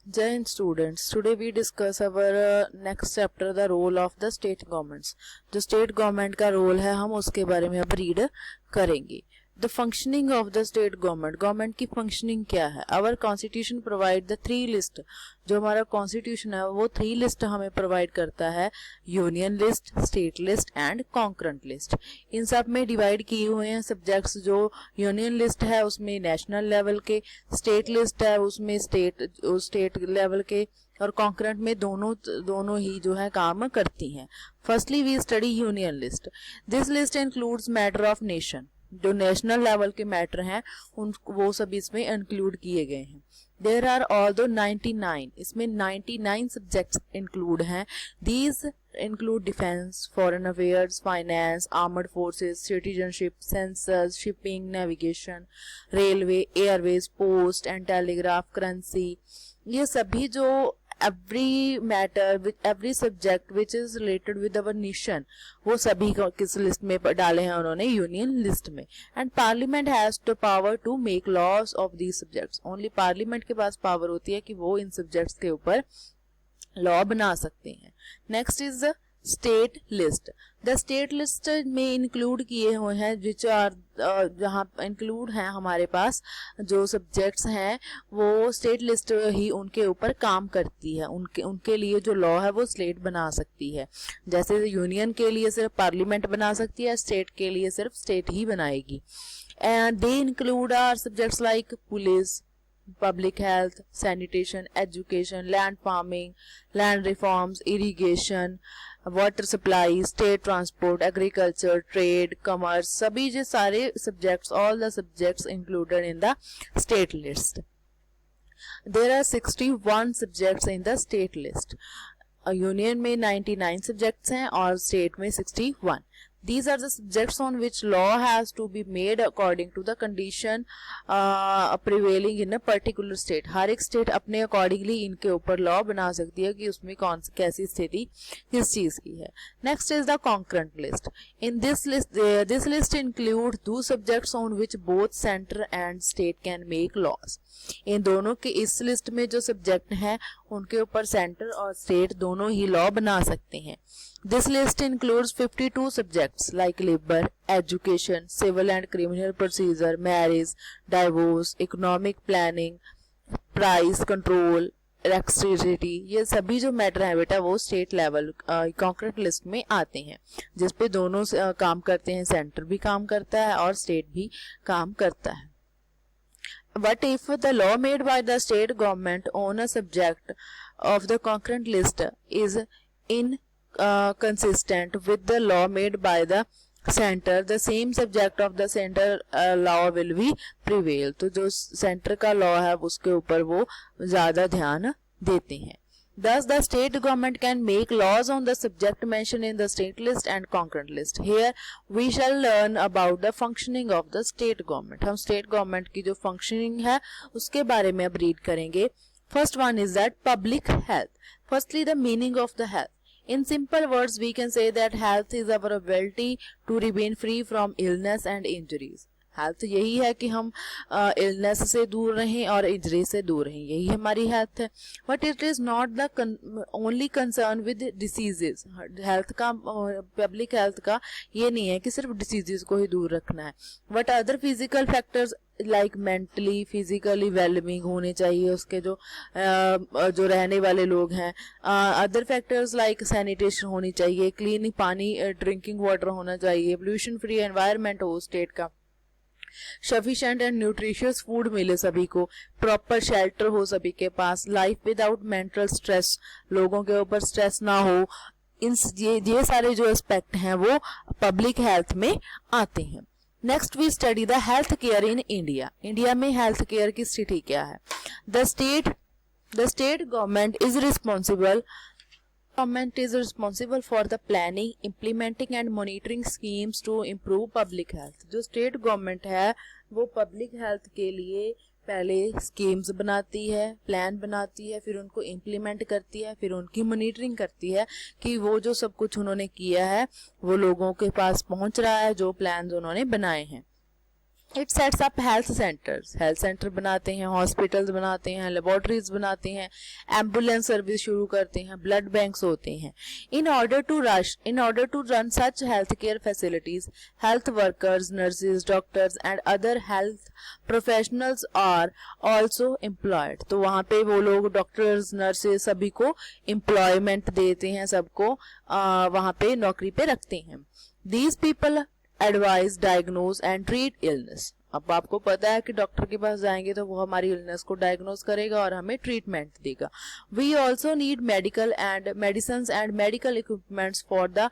Jai Hind students, today we discuss our next chapter the role of the state governments. जो state government का role है हम उसके बारे में अब read करेंगे. The functioning of the state government, government की functioning क्या है? Our constitution provide the three list. जो हमारा constitution है वो 3 list हमें provide करता है, union list, state list and concurrent list. इन सब में divide किए हुए हैं subjects. जो union list है उसमें national level के, state list है उसमें state level के और concurrent में दोनों ही जो है काम करती हैं. Firstly we study union list. This list includes matter of nation. जो नेशनल लेवल के मैटर हैं उन वो सब इसमें इंक्लूड किए गए हैं. देयर आर ऑल्दो 99, इसमें 99 सब्जेक्ट्स इंक्लूड हैं. These include defence, foreign affairs, finance, armed forces, citizenship, census, shipping, navigation, railway, airways, post and telegraph, currency. ये सभी जो every matter with every subject which is related with our nation वो सभी को किस list में डाले हैं उन्होंने, यूनियन लिस्ट में. And parliament has the power to make laws of these subjects. Only parliament के पास पावर होती है कि वो इन सब्जेक्ट्स के ऊपर लॉ बना सकते हैं. Next is the state list. The state list में इंक्लूड किए हुए हैं विच आर जहाँ इंक्लूड हैं हमारे पास जो सब्जेक्ट्स हैं वो स्टेट लिस्ट ही उनके ऊपर काम करती है. उनके लिए जो लॉ है वो स्टेट बना सकती है. जैसे यूनियन के लिए सिर्फ पार्लियामेंट बना सकती है, स्टेट के लिए सिर्फ स्टेट ही बनाएगी. And they include are subjects like police, public health, sanitation, education, land farming, land reforms, irrigation, water supply, state transport, agriculture, trade, commerce. सभी जो सारे subjects, all the subjects included in the state list. There are 61 subjects in the state list. Union में 99 subjects हैं और state में 61. These are the subjects on which law has to be made according to the condition prevailing in a particular state. हर एक state अपने accordingly इनके ऊपर law बना सकती है कि उसमें कौन सी कैसी स्थिति किस चीज की है. Next is the concurrent list. In this list include दो subjects on which both centre and state can make laws. इन दोनों के इस लिस्ट में जो सब्जेक्ट हैं उनके ऊपर सेंटर और स्टेट दोनों ही लॉ बना सकते हैं. This list includes 52 subjects like labor, education, civil and criminal procedure, marriage, divorce, economic planning, price control, electricity. ये सभी जो मैटर है बेटा वो स्टेट लेवल कॉन्करेंट लिस्ट में आते हैं जिसपे दोनों काम करते हैं, सेंटर भी काम करता है और स्टेट भी काम करता है. What if the law made by the state government on a subject of the concurrent list is inconsistent with the law made by the center? The same subject of the center law will be prevail. तो जो centre का law है उसके ऊपर वो ज्यादा ध्यान देते हैं. Thus, the state government can make laws on the subject mentioned in the state list and concurrent list. Here, we shall learn about the functioning of the state government. हम state government की जो functioning है उसके बारे में अब read करेंगे. First one is that public health. Firstly, the meaning of the health. In simple words, we can say that health is our ability to remain free from illness and injuries. Health यही है कि हम illness से दूर रहें और injury से दूर रहें, यही हमारी हेल्थ है. But it is not the only concern with diseases. Health का पब्लिक हेल्थ का ये नहीं है कि सिर्फ डिसीजेस को ही दूर रखना है. But other physical factors like mentally physically wellbeing होने चाहिए उसके जो रहने वाले लोग हैं. अदर फैक्टर्स लाइक सैनिटेशन होनी चाहिए, क्लीन पानी ड्रिंकिंग वाटर होना चाहिए, पोल्यूशन फ्री एनवायरनमेंट हो स्टेट का, सफिशिएंट एंड न्यूट्रिशियस फूड मिले सभी को, प्रॉपर शेल्टर हो सभी के पास, लाइफ विदाउट मेंटल स्ट्रेस, लोगों के ऊपर स्ट्रेस ना हो. ये सारे जो एस्पेक्ट हैं वो पब्लिक हेल्थ में आते हैं. Next we study the health care in India. India में हेल्थ केयर की स्थिति क्या है? The state government is responsible Government is responsible for the planning, implementing and monitoring schemes to improve public health. जो state government है वो public health के लिए पहले स्कीम्स बनाती है, प्लान बनाती है, फिर उनको इम्प्लीमेंट करती है, फिर उनकी मॉनिटरिंग करती है कि वो जो सब कुछ उन्होंने किया है वो लोगों के पास पहुंच रहा है, जो प्लान्स उन्होंने बनाए हैं. It sets up health centres, health centre बनाते हैं, हॉस्पिटल्स बनाते हैं, लेबोरेटरीज बनाते हैं, एम्बुलेंस सर्विस शुरू करते हैं, ब्लड बैंक्स होते हैं. In order to run such health care facilities, health workers, nurses, doctors and other health professionals are also employed. तो वहाँ पे वो लोग डॉक्टर्स, नर्सेज सभी को एम्प्लॉयमेंट देते हैं, सबको वहाँ पे नौकरी पे रखते हैं. These people advise, diagnose and treat illness. अब आपको पता है कि डॉक्टर के पास जाएंगे तो वो हमारी इलनेस को डायग्नोज करेगा और हमें ट्रीटमेंट देगा. We also need medical and medicine and medical equipments for the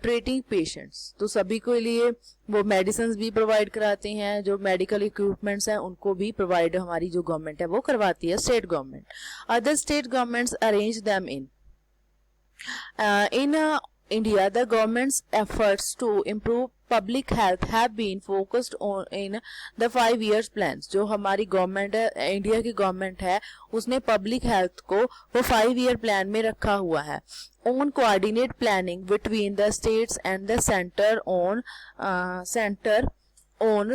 treating patients. तो सभी के लिए वो मेडिसिन भी प्रोवाइड कराते हैं, जो मेडिकल इक्विपमेंट्स हैं उनको भी प्रोवाइड हमारी जो गवर्नमेंट है वो करवाती है, state government. Other state governments arrange them in India, the government's efforts to improve public health have been focused on in the 5 years plans. जो हमारी गवर्नमेंट है, इंडिया की गवर्नमेंट है, उसने पब्लिक हेल्थ को वो 5 ईयर प्लान में रखा हुआ है. On coordinate planning between the states and the center on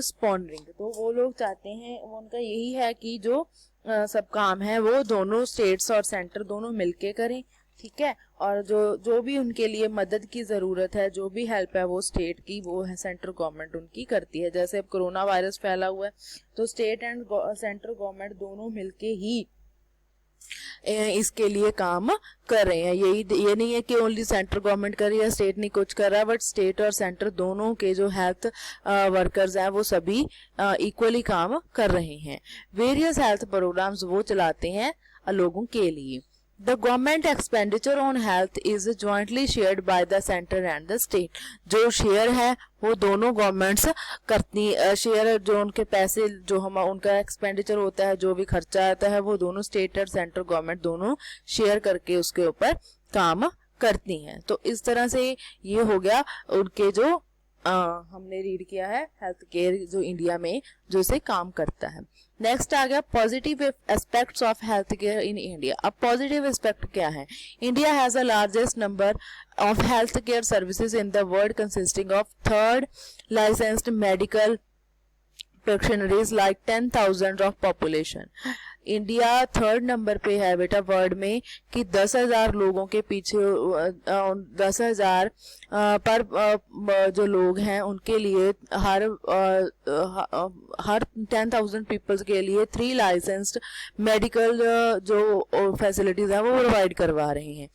sponsoring. तो वो लोग चाहते हैं, उनका यही है कि जो सब काम है वो दोनों स्टेट्स और सेंटर दोनों मिलके करें, ठीक है. और जो भी उनके लिए मदद की ज़रूरत है, जो भी हेल्प है वो स्टेट की, वो है सेंट्रल गवर्नमेंट उनकी करती है. जैसे अब कोरोना वायरस फैला हुआ है तो स्टेट एंड सेंट्रल गवर्नमेंट दोनों मिलके ही इसके लिए काम कर रहे हैं. ये नहीं है कि ओनली सेंट्रल गवर्नमेंट कर रही है, स्टेट नहीं कुछ कर रहा है, बट स्टेट और सेंटर दोनों के जो हेल्थ वर्कर्स हैं वो सभी इक्वली काम कर रहे हैं. वेरियस हेल्थ प्रोग्राम्स वो चलाते हैं लोगों के लिए. The government expenditure on health is jointly shared by the center and the state. जो शेयर है वो दोनों गवर्नमेंट्स करती, शेयर जो उनके पैसे जो हम उनका एक्सपेंडिचर होता है, जो भी खर्चा आता है वो दोनों स्टेट और सेंट्रल गवर्नमेंट दोनों शेयर करके उसके ऊपर काम करती हैं. तो इस तरह से ये हो गया उनके जो हमने रीड किया है हेल्थ केयर जो इंडिया में जो इसे काम करता है. नेक्स्ट आ गया positive aspects of health care in India. अब पॉजिटिव एस्पेक्ट क्या है? India has the largest number of health care services in the world consisting of third licensed medical practitioners like 10,000 of population. India third number पे है बेटा world में कि 10,000 लोगों के पीछे 10,000 पर जो लोग हैं उनके लिए हर 10,000 पीपल्स के लिए 3 लाइसेंस्ड मेडिकल जो फैसिलिटीज हैं वो प्रोवाइड करवा रहे हैं.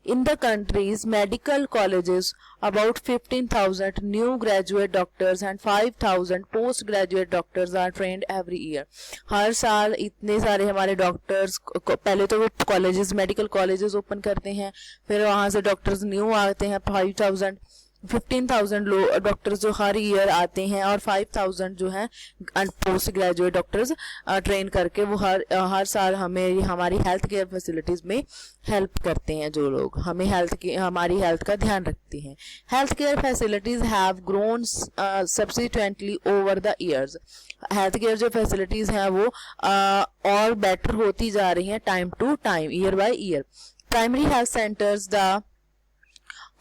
In the countries medical colleges about 15,000 new graduate doctors and 5,000 post graduate doctors are trained every year. हर साल इतने सारे हमारे डॉक्टर्स, पहले तो वो कॉलेजेस मेडिकल कॉलेजेस ओपन करते हैं, फिर वहाँ से डॉक्टर्स न्यू आते हैं. 15,000 डॉक्टर्स जो हर ईयर आते हैं और 5,000 जो है पोस्ट ग्रेजुएट डॉक्टर्स ट्रेन करके वो हर साल हमें हमारी हेल्थ केयर फैसिलिटीज़ में हेल्प करते हैं. जो लोग हमें हमारी हेल्थ का ध्यान रखते हैं. Health care facilities have grown subsequently over the years. Health care जो फैसिलिटीज़ हैं वो और बेटर होती जा रही हैं time to time, year by year. Primary health centres the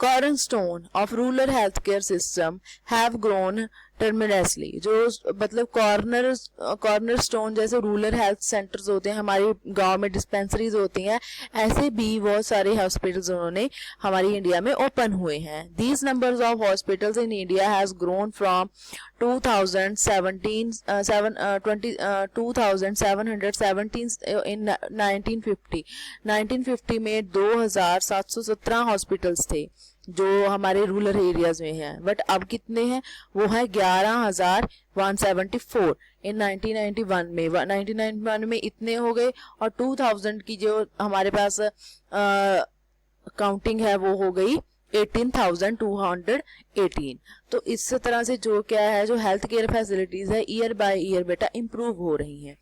cornerstone of rural healthcare system have grown tremendously. जो मतलब कॉर्नर स्टोन जैसे रूरल हेल्थ सेंटर्स होते हैं, हमारे गांव में डिस्पेंसरीज होती हैं, ऐसे भी बहुत सारे हॉस्पिटल्स उन्होंने हमारी इंडिया में ओपन हुए हैं. These numbers of hospitals in India has grown from 2,717 in 1950. 1950 में 2,717 हॉस्पिटल्स थे जो हमारे रूरल एरियाज में हैं, बट अब कितने हैं? वो है 11,174 इन 1991 में. 1991 में इतने हो गए और 2000 की जो हमारे पास काउंटिंग है वो हो गई 18,218. तो इस तरह से जो क्या है, जो हेल्थ केयर फैसिलिटीज है year by year better improve हो रही हैं.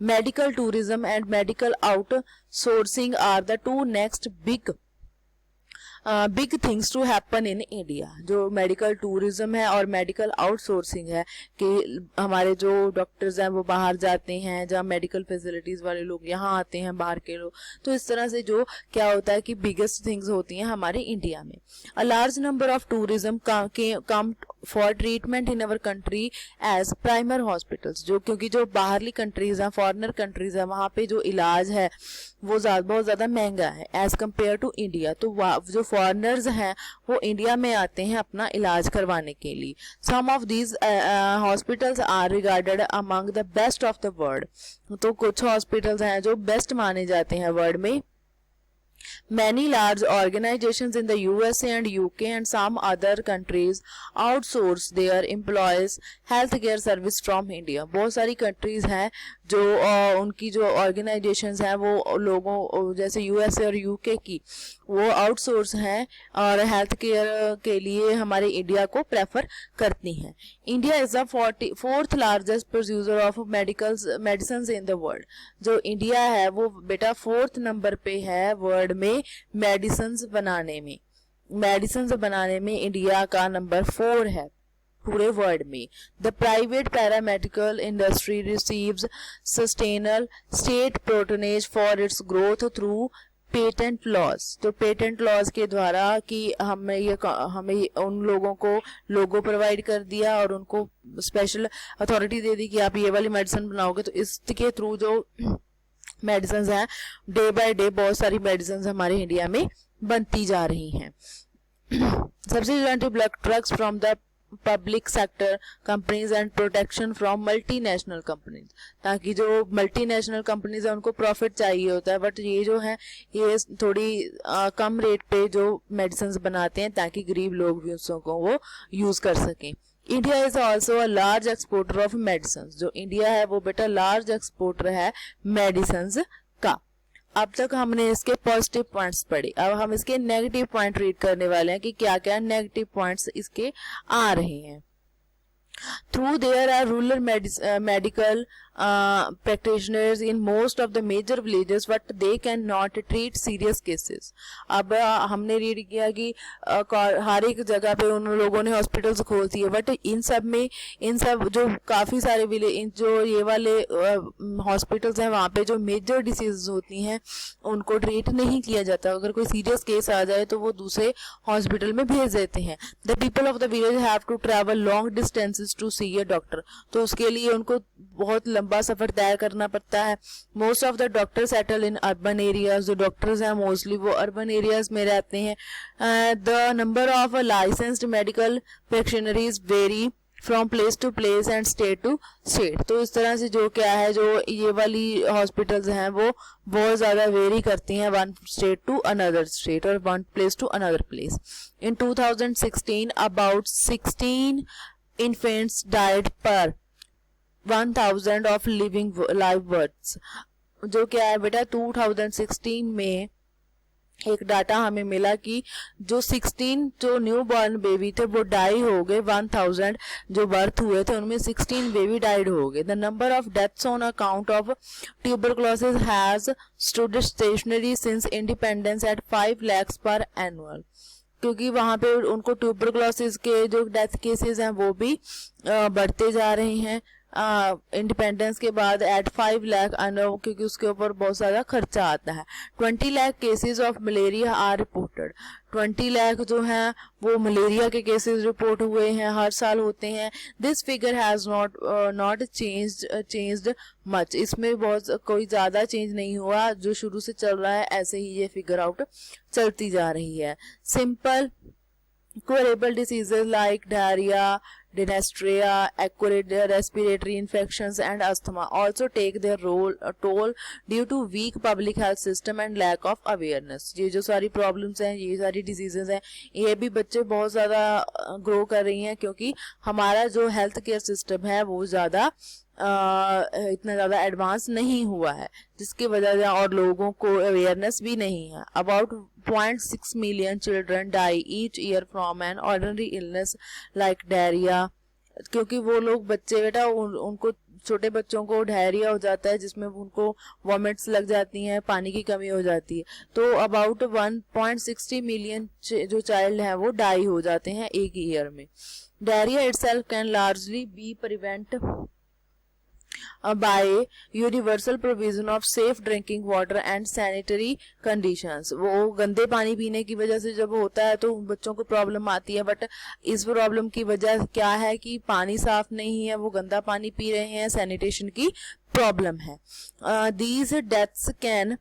Medical tourism and medical outsourcing are the 2 next big big things to happen in India. जो मेडिकल टूरिज्म है और मेडिकल आउटसोर्सिंग है कि हमारे जो डॉक्टर्स हैं वो बाहर जाते हैं, जहाँ मेडिकल फैसिलिटीज़ वाले लोग यहाँ आते हैं बाहर के लोग, तो इस तरह से जो क्या होता है कि बिगेस्ट थिंग्स होती हैं हमारे इंडिया में। A large number of tourism come for treatment in our country as premier hospitals. जो क्योंकि जो बाहरली कंट्रीज हैं, फॉरेनर कंट्रीज हैं, वहाँ पे जो इलाज है वो बहुत ज़्यादा महंगा है एज कम्पेयर टू इंडिया। तो जो फॉरेनर्स हैं वो इंडिया में आते हैं अपना इलाज करवाने के लिए। Some of these hospitals are regarded among the best of the world. तो कुछ हॉस्पिटल्स हैं जो बेस्ट माने जाते हैं वर्ल्ड में। Many large organizations in the USA and UK and some other countries outsource their employees healthcare service from India। बहुत सारी कंट्रीज हैं जो उनकी जो ऑर्गेनाइजेशंस हैं वो लोगों जैसे USA और UK की वो आउटसोर्स हैं और हेल्थ केयर के लिए हमारे इंडिया को प्रेफर करती हैं। India is the 4th largest producer of medicine in the world. जो इंडिया है वो बेटा 4th नंबर पे है वर्ल्ड में मेडिसिन बनाने में इंडिया का नंबर 4 है पूरे वर्ल्ड में। The private paramedical industry receives sustained state patronage for its growth through patent laws. तो पेटेंट लॉज के द्वारा कि हमें उन लोगों को लोगो प्रोवाइड कर दिया और उनको स्पेशल अथॉरिटी दे दी कि आप ये वाली मेडिसिन बनाओगे, तो इसके थ्रू जो मेडिसिन हैं डे बाय डे बहुत सारी मेडिसिन हमारे इंडिया में बनती जा रही हैं। Subsidy drugs from the public sector companies and protection from multinational companies. ताकि जो मल्टीनेशनल कंपनीज है उनको प्रॉफिट चाहिए होता है, बट ये जो है ये थोड़ी कम रेट पे जो मेडिसिन बनाते हैं ताकि गरीब लोग भी उसको वो यूज कर सकें। India is also a large exporter of medicine. जो इंडिया है वो बेटा लार्ज एक्सपोर्टर है मेडिसिन का। अब तक हमने इसके पॉजिटिव पॉइंट्स पढ़े, अब हम इसके नेगेटिव पॉइंट रीड करने वाले हैं कि क्या क्या नेगेटिव पॉइंट्स इसके आ रहे हैं। Through there are rural medical practitioners in most of the major villages, but they cannot treat serious cases। अब हमने रीड किया कि हर एक जगह पे उन लोगों ने हॉस्पिटल्स खोल दिए, बट इन सब जो काफ़ी सारे विलेज जो ये वाले हॉस्पिटल्स हैं वहाँ पे जो मेजर डिसीज होती हैं उनको ट्रीट नहीं किया जाता। अगर कोई सीरियस केस आ जाए तो वो दूसरे हॉस्पिटल में भेज देते हैं। The people of the village have to travel long distances to see a doctor. तो उसके लिए उनको बहुत लंबा सफर तय करना पड़ता है। Most of the doctor settle in urban areas. जो डॉक्टर्स हैं मोस्टली वो अर्बन एरियाज में रहते हैं। The number of licensed medical practitioners vary from place to place and state to state. तो इस तरह से जो क्या है जो ये वाली हॉस्पिटल्स हैं वो बहुत ज़्यादा वेरी करती हैं one state to another state और one place to another place. In 2016 about 16 infants died per 1000 of live births। जो क्या है बेटा 2016 में एक डाटा हमें मिला कि जो 16 जो न्यू बॉर्न बेबी थे वो डाई हो गए। 1000 जो बर्थ हुए थे उनमें 16 बेबी डाइड हो गए। The number of deaths on account of tuberculosis has stood stationary since independence at 5 lakhs per annual. क्योंकि वहाँ पे उनको ट्यूबरक्लोसिस के जो डेथ केसेस हैं वो भी बढ़ते जा रहे हैं इंडिपेंडेंस के बाद एट 5 लाख, क्योंकि उसके ऊपर बहुत ज़्यादा खर्चा आता है। 20 lakh cases of malaria are reported. 20 lakh जो हैं वो मलेरिया के केसेस रिपोर्ट हुए हैं, हर साल होते हैं। This figure has not changed much. इसमें बहुत कोई ज़्यादा चेंज नहीं हुआ, जो शुरू से चल रहा है ऐसे ही ये फिगर आउट चलती जा रही है। Simple curable diseases like diarrhea, dysentery, acute respiratory infections and asthma also take their toll due to weak public health system and lack of awareness। ये जो सारी problems हैं, ये सारी diseases हैं, ये भी बच्चे बहुत ज़्यादा grow कर रही हैं क्योंकि हमारा जो health care system है वो ज़्यादा इतना ज़्यादा एडवांस नहीं हुआ है, जिसकी वजह से और लोगों को अवेयरनेस भी नहीं है। About 0.6 million children die each year from an ordinary illness like diarrhea। क्योंकि वो लोग बच्चे बेटा उनको छोटे बच्चों को डायरिया हो जाता है जिसमें उनको वॉमिट्स लग जाती हैं, पानी की कमी हो जाती है। तो अबाउट 1.60 मिलियन जो चाइल्ड हैं वो डाई हो जाते हैं एक ईयर में। Diarrhoea itself can largely be prevent by universal provision of safe drinking water and sanitary conditions। वो गंदे पानी पीने की वजह से जब होता है तो बच्चों को प्रॉब्लम आती है, बट इस प्रॉब्लम की वजह क्या है कि पानी साफ नहीं है, वो गंदा पानी पी रहे हैं, सैनिटेशन की प्रॉब्लम है। These deaths can